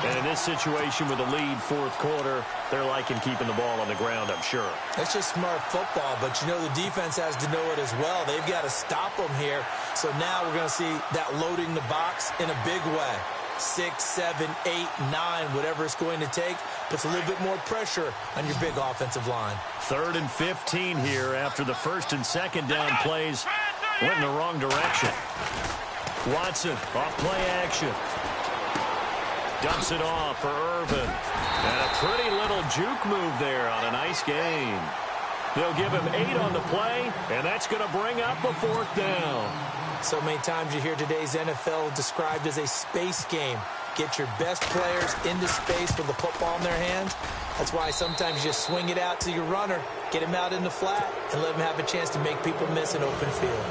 And in this situation with the lead fourth quarter, they're liking keeping the ball on the ground, I'm sure. That's just smart football, but you know the defense has to know it as well. They've got to stop them here. So now we're going to see that loading the box in a big way. 6, 7, 8, 9, whatever it's going to take, puts a little bit more pressure on your big offensive line. 3rd and 15 here after the 1st and 2nd down plays went in the wrong direction. Watson off play action. Dumps it off for Irvin. And a pretty little juke move there on a nice gain. They'll give him 8 on the play, and that's going to bring up a 4th down. So many times you hear today's NFL described as a space game. Get your best players into space with the football in their hands. That's why sometimes you just swing it out to your runner, get him out in the flat, and let him have a chance to make people miss an open field.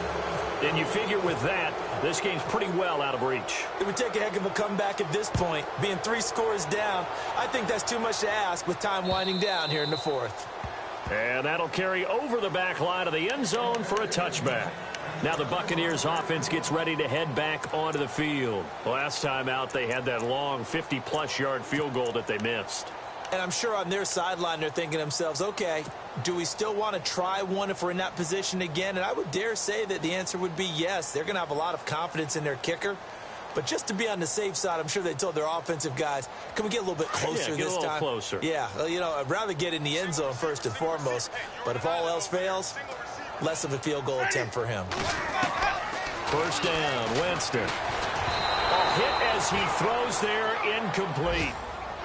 And you figure with that, this game's pretty well out of reach. It would take a heck of a comeback at this point. Being 3 scores down, I think that's too much to ask with time winding down here in the 4th. And that'll carry over the back line of the end zone for a touchback. Now the Buccaneers offense gets ready to head back onto the field. Last time out, they had that long 50-plus yard field goal that they missed. And I'm sure on their sideline they're thinking to themselves, okay, do we still want to try one if we're in that position again? And I would dare say that the answer would be yes. They're going to have a lot of confidence in their kicker. But just to be on the safe side, I'm sure they told their offensive guys, can we get a little bit closer this time? Get a little closer. Yeah, you know, I'd rather get in the end zone first and foremost. But if all else fails, less of a field goal attempt for him. 1st down, Winston. A hit as he throws there, incomplete.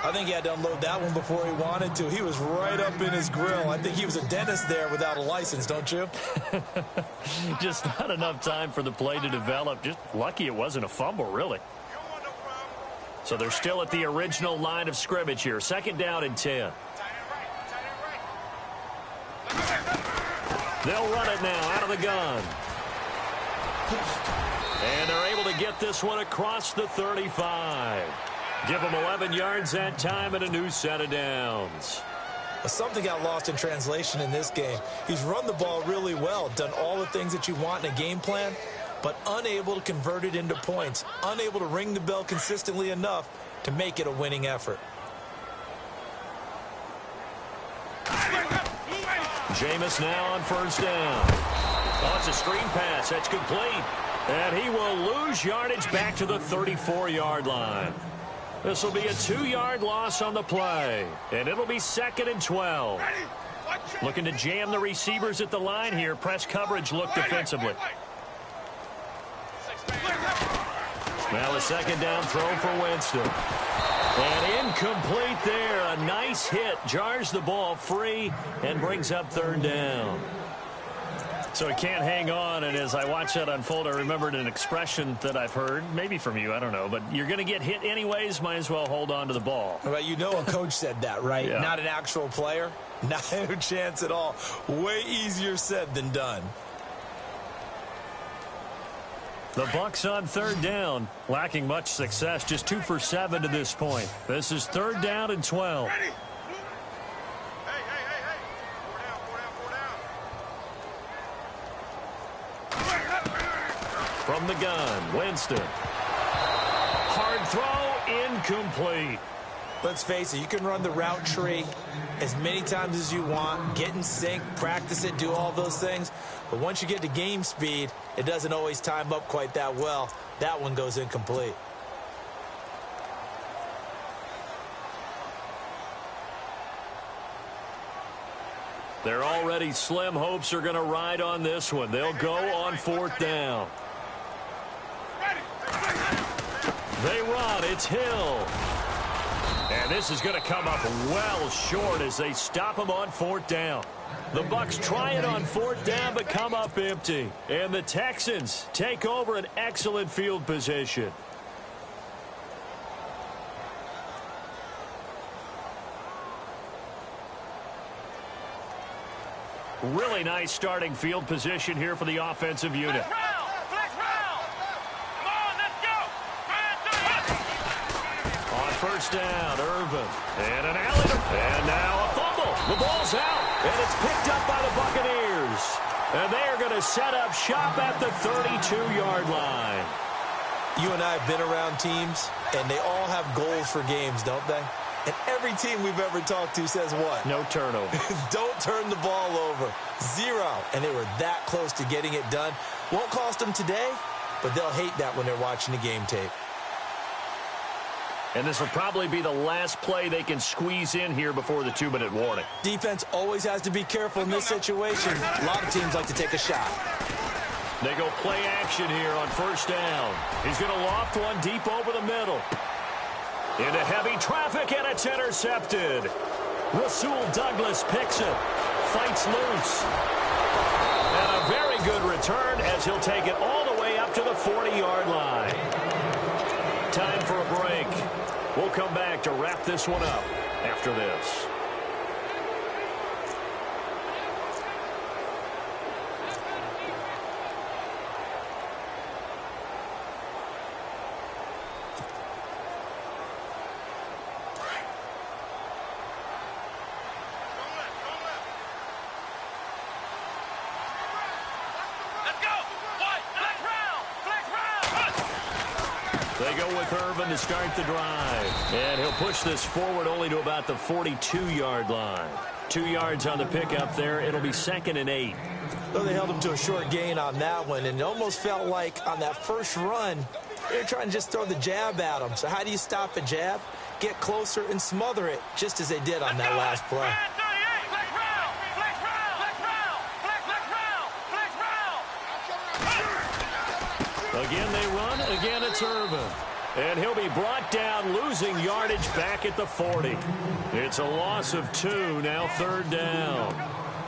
I think he had to unload that one before he wanted to. He was right up in his grill. I think he was a dentist there without a license, don't you? Just not enough time for the play to develop. Just lucky it wasn't a fumble, really. So they're still at the original line of scrimmage here. 2nd down and 10. They'll run it now out of the gun. And they're able to get this one across the 35. Give them 11 yards that time and a new set of downs. Something got lost in translation in this game. He's run the ball really well, done all the things that you want in a game plan, but unable to convert it into points, unable to ring the bell consistently enough to make it a winning effort. Jameis now on first down. Oh, it's a screen pass. That's complete. And he will lose yardage back to the 34-yard line. This will be a 2-yard loss on the play. And it'll be 2nd and 12. Looking to jam the receivers at the line here. Press coverage look defensively. Now a second down throw for Winston. And incomplete there. A nice hit. Jars the ball free and brings up 3rd down. So he can't hang on, and as I watch that unfold, I remembered an expression that I've heard, maybe from you, I don't know, but you're going to get hit anyways, might as well hold on to the ball. Well, you know a coach said that, right? Yeah. Not an actual player. Not a chance at all. Way easier said than done. The Bucs on 3rd down, lacking much success, just 2 for 7 to this point. This is 3rd down and 12. From the gun, Winston. Hard throw, incomplete. Let's face it, you can run the route tree as many times as you want, get in sync, practice it, do all those things. But once you get to game speed, it doesn't always time up quite that well. That one goes incomplete. They're already slim hopes are going to ride on this one. They'll go on 4th down. They run. It's Hill. And this is going to come up well short as they stop him on 4th down. The Bucs try it on 4th down but come up empty. And the Texans take over an excellent field position. Really nice starting field position here for the offensive unit. On first down, Irvin. And an alley. And now a fumble. The ball's out. And it's picked up by the Buccaneers. And they are going to set up shop at the 32-yard line. You and I have been around teams, and they all have goals for games, don't they? And every team we've ever talked to says what? No turnover. Don't turn the ball over. 0. And they were that close to getting it done. Won't cost them today, but they'll hate that when they're watching the game tape. And this will probably be the last play they can squeeze in here before the 2-minute warning. Defense always has to be careful in this situation. A lot of teams like to take a shot. They go play action here on first down. He's going to loft one deep over the middle. Into heavy traffic, and it's intercepted. Rasul Douglas picks it. Fights loose. And a very good return as he'll take it all the way up to the 40-yard line. Time for a break. We'll come back to wrap this one up after this. They go with Irvin to start the drive. And he'll push this forward only to about the 42-yard line. 2 yards on the pickup there. It'll be 2nd and 8. Though they held him to a short gain on that one, and it almost felt like on that first run, they were trying to just throw the jab at him. So how do you stop a jab? Get closer and smother it, just as they did on that last play. Again they run. Again it's Irvin. And he'll be brought down, losing yardage back at the 40. It's a loss of 2, now 3rd down.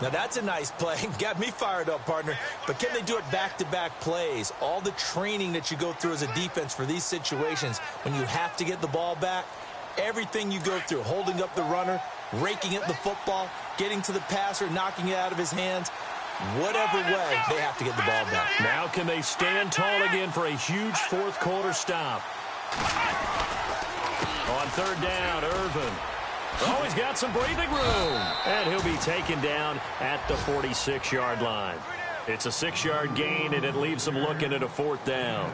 Now that's a nice play. Got me fired up, partner. But can they do it back-to-back plays? All the training that you go through as a defense for these situations, when you have to get the ball back, everything you go through, holding up the runner, raking at the football, getting to the passer, knocking it out of his hands, whatever way, they have to get the ball back. Now can they stand tall again for a huge fourth-quarter stop? On 3rd down, Irvin. Oh, he's got some breathing room. And he'll be taken down at the 46-yard line. It's a 6-yard gain, and it leaves them looking at a 4th down.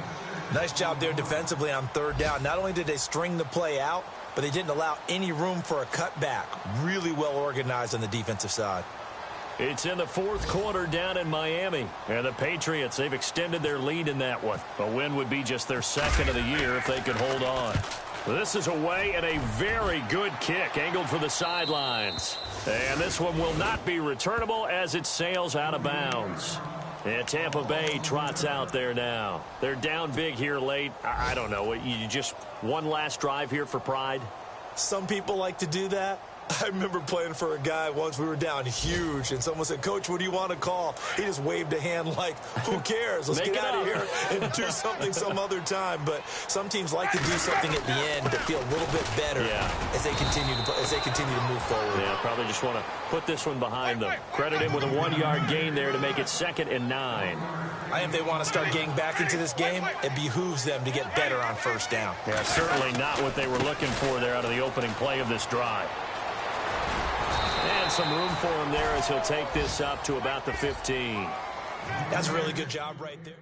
Nice job there defensively on 3rd down. Not only did they string the play out, but they didn't allow any room for a cutback. Really well organized on the defensive side. It's in the 4th quarter down in Miami. And the Patriots, they've extended their lead in that one. A win would be just their 2nd of the year if they could hold on. This is away and a very good kick angled for the sidelines. And this one will not be returnable as it sails out of bounds. And Tampa Bay trots out there now. They're down big here late. I don't know. You just one last drive here for pride? Some people like to do that. I remember playing for a guy once. We were down huge, and someone said, "Coach, what do you want to call?" He just waved a hand like, who cares? Let's get out of here and do something some other time. But some teams like to do something at the end to feel a little bit better as they continue to move forward. Yeah, probably just want to put this one behind them. Credit him with a 1-yard gain there to make it 2nd and 9. I think if they want to start getting back into this game, it behooves them to get better on 1st down. Yeah, certainly not what they were looking for there out of the opening play of this drive. And some room for him there as he'll take this up to about the 15. That's a really good job right there.